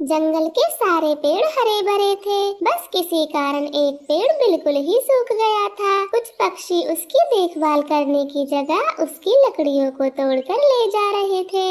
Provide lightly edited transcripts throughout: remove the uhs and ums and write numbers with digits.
जंगल के सारे पेड़ हरे भरे थे। बस किसी कारण एक पेड़ बिल्कुल ही सूख गया था। कुछ पक्षी उसकी देखभाल करने की जगह उसकी लकड़ियों को तोड़कर ले जा रहे थे।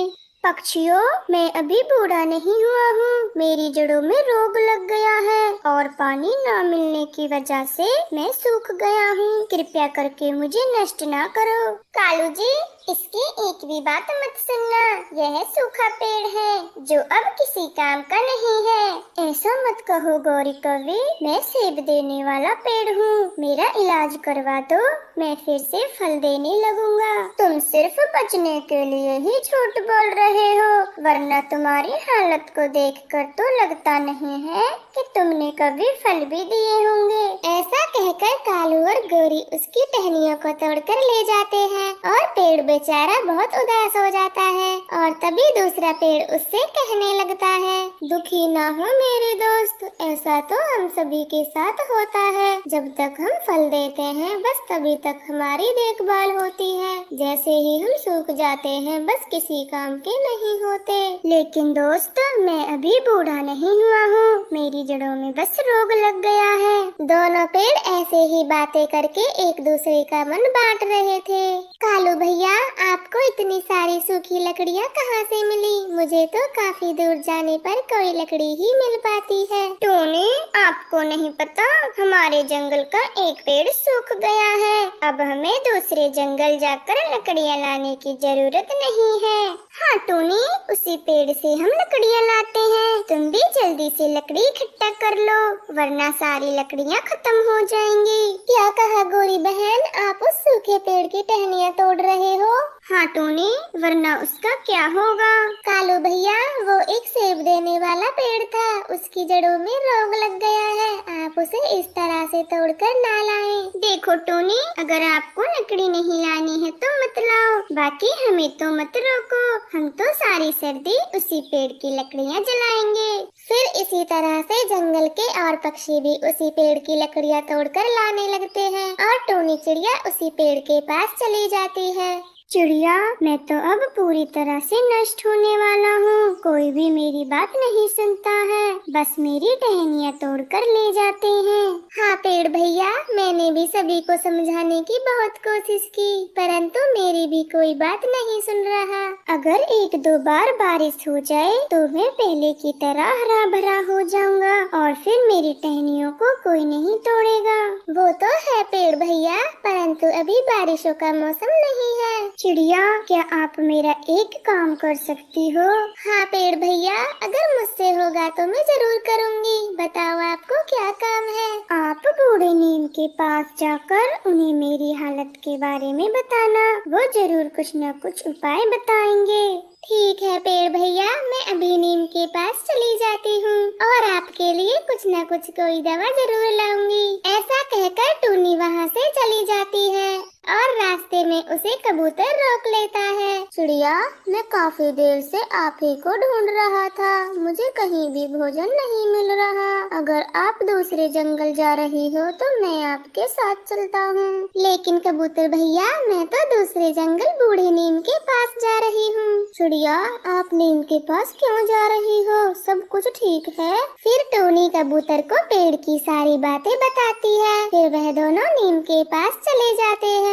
पक्षियों, मैं अभी बूढ़ा नहीं हुआ हूँ। मेरी जड़ों में रोग लग गया है और पानी न मिलने की वजह से मैं सूख गया हूँ। कृपया करके मुझे नष्ट ना करो। कालू जी, इसकी एक भी बात मत सुनना। यह सूखा पेड़ है जो अब किसी काम का नहीं है। ऐसा मत कहो गौरी कवि, मैं सेब देने वाला पेड़ हूँ। मेरा इलाज करवा दो, मैं फिर से फल देने लगूंगा। तुम सिर्फ बचने के लिए ही झूठ बोल रहे हो, वरना तुम्हारी हालत को देखकर तो लगता नहीं है कि तुमने कभी फल भी दिए होंगे। ऐसा कहकर कालू और गौरी उसकी टहनियों को तोड़कर ले जाते हैं और पेड़ बेचारा बहुत उदास हो जाता है। और तभी दूसरा पेड़ उससे कहने लगता है, दुखी ना हो मेरे दोस्त, ऐसा तो हम सभी के साथ होता है। जब तक हम फल देते हैं बस तभी तक हमारी देखभाल होती है। जैसे ही हम सूख जाते हैं बस किसी काम के नहीं होते। लेकिन दोस्त, मैं अभी बूढ़ा नहीं हुआ हूँ। मेरी जड़ों में बस रोग लग गया है। दोनों पेड़ ऐसे ही बातें करके एक दूसरे का मन बांट रहे थे। कालू भैया, आपको इतनी सारी सूखी लकड़ियाँ कहाँ से मिली? मुझे तो काफी दूर जाने पर कोई लकड़ी ही मिल पाती है। टोनी, आपको नहीं पता, हमारे जंगल का एक पेड़ सूख गया है। अब हमें दूसरे जंगल जाकर लकड़ियाँ लाने की जरूरत नहीं है। हाँ टोनी, उसी पेड़ से हम लकड़ियाँ लाते हैं। तुम भी जल्दी से लकड़ी इकट्ठा कर लो, वरना सारी लकड़ियाँ खत्म हो जाएंगी। क्या कहा गौरी बहन, आप उस सूखे पेड़ की टहनियाँ तोड़ रहे हो? हाँ टोनी, वरना उसका क्या होगा? कालू भैया, वो एक सेब देने वाला पेड़ था, उसकी जड़ों में रोग लग गया है। आप उसे इस तरह से तोड़कर ना लाएं। देखो टोनी, अगर आपको लकड़ी नहीं लानी है तो मत लाओ, बाकी हमें तो मत रोको। हम तो सारी सर्दी उसी पेड़ की लकड़ियाँ जलाएंगे। फिर इसी तरह से जंगल के और पक्षी भी उसी पेड़ की लकड़ियाँ तोड़कर लाने लगते हैं और टोनी चिड़िया उसी पेड़ के पास चली जाती है। चिड़िया, मैं तो अब पूरी तरह से नष्ट होने वाला हूँ। कोई भी मेरी बात नहीं सुनता है, बस मेरी टहनियाँ तोड़कर ले जाते हैं। हाँ पेड़ भैया, मैंने भी सभी को समझाने की बहुत कोशिश की, परंतु मेरी भी कोई बात नहीं सुन रहा। अगर एक दो बार बारिश हो जाए तो मैं पहले की तरह हरा भरा हो जाऊंगा और फिर मेरी टहनियों को कोई नहीं तोड़ेगा। वो तो है पेड़ भैया, परंतु अभी बारिशों का मौसम नहीं है। चिड़िया, क्या आप मेरा एक काम कर सकती हो? हाँ पेड़ भैया, अगर मुझसे होगा तो मैं जरूर करूँगी। बताओ आपको क्या काम है? आप बूढ़े नीम के पास जाकर उन्हें मेरी हालत के बारे में बताना, वो जरूर कुछ न कुछ उपाय बताएंगे। ठीक है पेड़ भैया, मैं अभी नीम के पास चली जाती हूँ और आपके लिए कुछ न कुछ कोई दवा जरूर लाऊंगी। ऐसा कहकर टूनी वहाँ से चली जाती है और रास्ते में उसे कबूतर रोक लेता है। चिड़िया, मैं काफी देर से आप ही को ढूंढ रहा था, मुझे कहीं भी भोजन नहीं मिल रहा। अगर आप दूसरे जंगल जा रही हो तो मैं आपके साथ चलता हूँ। लेकिन कबूतर भैया, मैं तो दूसरे जंगल बूढ़े नीम के पास जा रही हूँ। चिड़िया, आप नीम के पास क्यों जा रही हो? सब कुछ ठीक है? फिर टोनी कबूतर को पेड़ की सारी बातें बताती है। फिर वह दोनों नीम के पास चले जाते हैं।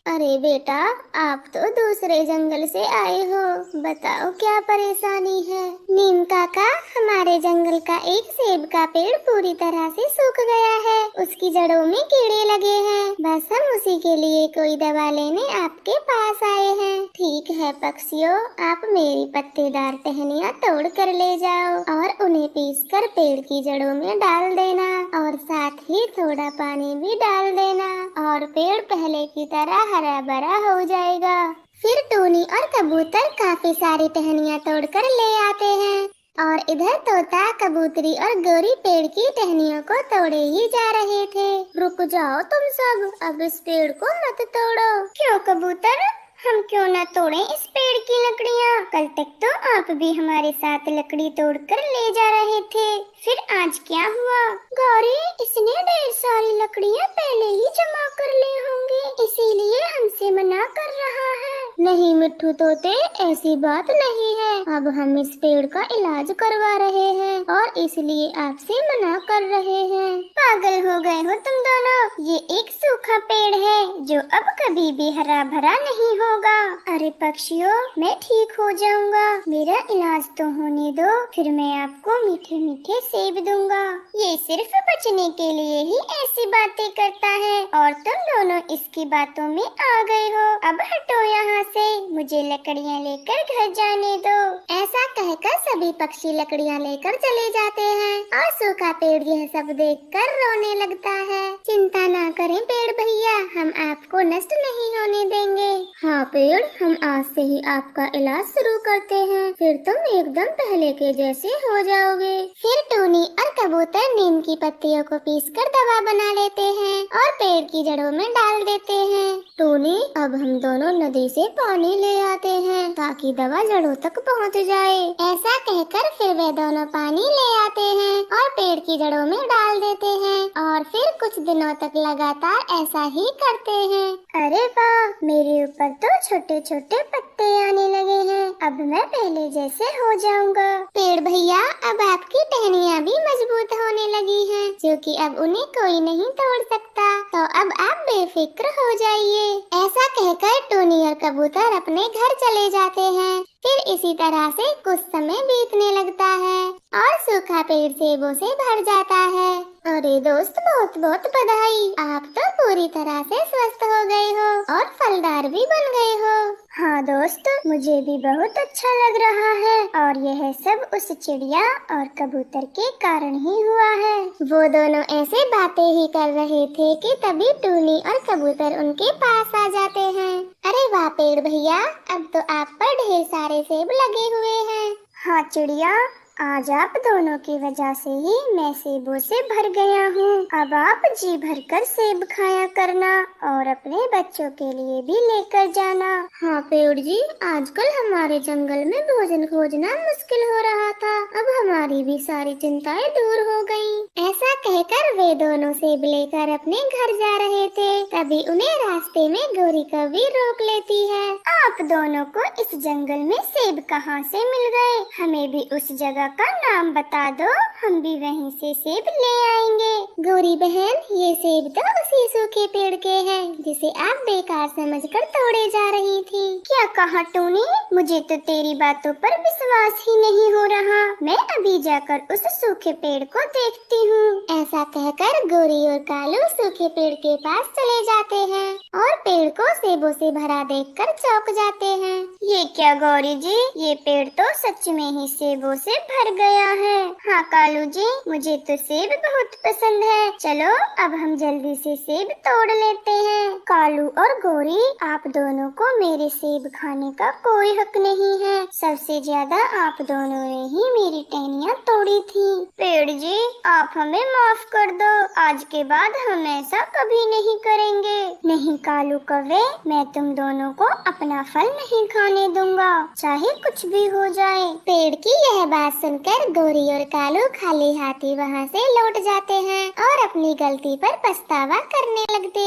अरे बेटा, आप तो दूसरे जंगल से आए हो, बताओ क्या परेशानी है? नीम काका, हमारे जंगल का एक सेब का पेड़ पूरी तरह से सूख गया है, उसकी जड़ों में कीड़े लगे हैं। बस हम उसी के लिए कोई दवा लेने आपके पास आए हैं। ठीक है पक्षियों, आप मेरी पत्तेदार टहनियाँ तोड़ कर ले जाओ और उन्हें पीसकर पेड़ की जड़ों में डाल देना और साथ ही थोड़ा पानी भी डाल देना और पेड़ पहले की तरह हरा भरा हो जाएगा। फिर टोनी और कबूतर काफी सारी टहनियाँ तोड़कर ले आते हैं और इधर तोता, कबूतरी और गौरी पेड़ की टहनियों को तोड़े ही जा रहे थे। रुक जाओ तुम सब, अब इस पेड़ को मत तोड़ो। क्यों कबूतर, हम क्यों न तोड़ें इस पेड़ की लकड़ियाँ? कल तक तो आप भी हमारे साथ लकड़ी तोड़कर ले जा रहे थे, फिर आज क्या हुआ? गौरी, इसने ढेर सारी लकड़ियाँ पहले ही जमा कर ली होंगी, इसीलिए हमसे मना कर रहा है। नहीं मिट्ठू तोते, ऐसी बात नहीं है, अब हम इस पेड़ का इलाज करवा रहे हैं। और इसलिए आपसे मना कर रहे हैं। पागल हो गए हो तुम दोनों, ये एक सूखा पेड़ है जो अब कभी भी हरा भरा नहीं होगा। अरे पक्षियों, मैं ठीक हो जाऊंगा, मेरा इलाज तो होने दो, फिर मैं आपको मीठे मीठे सेब दूंगा। ये सिर्फ बचने के लिए ही ऐसी बातें करता है और तुम दोनों इसकी बातों में आ गए हो। अब हटो यहाँ से, मुझे लकड़ियाँ लेकर घर जाने दो। ऐसा कहकर सभी पक्षी लकड़ियाँ लेकर चले जाते हैं और सूखा पेड़ यह सब देखकर रोने लगता है। चिंता ना करें पेड़ भैया, हम आपको नष्ट नहीं होने देंगे। हाँ पेड़, हम आज से ही आपका इलाज शुरू करते हैं, फिर तुम एकदम पहले के जैसे हो जाओगे। फिर टूनी और कबूतर नीम की पत्तियों को पीसकर दवा बना लेते हैं और पेड़ की जड़ों में डाल देते हैं। टूनी, अब हम दोनों नदी से पानी ले आते हैं ताकि दवा जड़ों तक पहुंच जाए। ऐसा कहकर फिर वे दोनों पानी ले आते हैं और पेड़ की जड़ों में डाल देते हैं और फिर कुछ दिनों तक लगातार ऐसा ही करते हैं। अरे वाह, मेरे ऊपर तो छोटे छोटे पत्ते आने लगे हैं, अब मैं पहले जैसे हो जाऊंगा। पेड़ भैया, अब आपकी टहनियाँ भी मजबूत होने लगी हैं, क्योंकि अब उन्हें कोई नहीं तोड़ सकता, तो अब आप बेफिक्र हो जाइए। ऐसा कहकर टोनी और कबूतर अपने घर चले जाते हैं। फिर इसी तरह से कुछ समय बीतने लगता है और सूखा पेड़ सेबों से भर जाता है। अरे दोस्त, बहुत बहुत बधाई, आप तो पूरी तरह से स्वस्थ हो गए हो और फलदार भी बन गए हो। हाँ दोस्त, मुझे भी बहुत अच्छा लग रहा है और यह सब उस चिड़िया और कबूतर के कारण ही हुआ है। वो दोनों ऐसे बातें ही कर रहे थे कि तभी टूनी और कबूतर उनके पास आ जाते हैं। अरे वाह पेड़ भैया, अब तो आप पर ढेर सारे सेब लगे हुए हैं। हाँ चिड़िया, आज आप दोनों की वजह से ही मैं सेबों से भर गया हूँ। अब आप जी भरकर सेब खाया करना और अपने बच्चों के लिए भी लेकर जाना। हाँ पेड़ जी, आजकल हमारे जंगल में भोजन खोजना मुश्किल हो रहा था, अब हमारी भी सारी चिंताएं दूर हो गयी। ऐसा कहकर वे दोनों सेब लेकर अपने घर जा रहे थे, तभी उन्हें रास्ते में गौरी कभी रोक लेती है। आप दोनों को इस जंगल में सेब कहाँ से मिल गए? हमें भी उस जगह का नाम बता दो, हम भी वहीं से सेब ले आएंगे। गौरी बहन, ये सेब तो उसी सूखे पेड़ के हैं जिसे आप बेकार समझकर तोड़े जा रही थी। क्या कहा टूनी? मुझे तो तेरी बातों पर विश्वास ही नहीं हो रहा। मैं अभी जाकर उस सूखे पेड़ को देखती हूँ। ऐसा कहकर गौरी और कालू सूखे पेड़ के पास चले जाते हैं और पेड़ को सेबों से भरा देखकर चौंक जाते हैं। ये क्या गौरी जी, ये पेड़ तो सच में ही सेबों से भर गया है। हाँ कालू जी, मुझे तो सेब बहुत पसंद है, चलो अब हम जल्दी से सेब तोड़ लेते हैं। कालू और गौरी, आप दोनों को मेरे सेब खाने का कोई हक नहीं है, सबसे ज्यादा आप दोनों ने ही मेरी टहनियाँ तोड़ी थी। पेड़ जी, आप हमें माफ कर दो, आज के बाद हम ऐसा कभी नहीं करेंगे। नहीं कालू कौवे, मैं तुम दोनों को अपना फल नहीं खाने दूंगा, चाहे कुछ भी हो जाए। पेड़ की यह बात सुनकर गौरी और कालू खाली हाथी वहाँ से लौट जाते हैं और अपनी गलती पर पछतावा करने लगते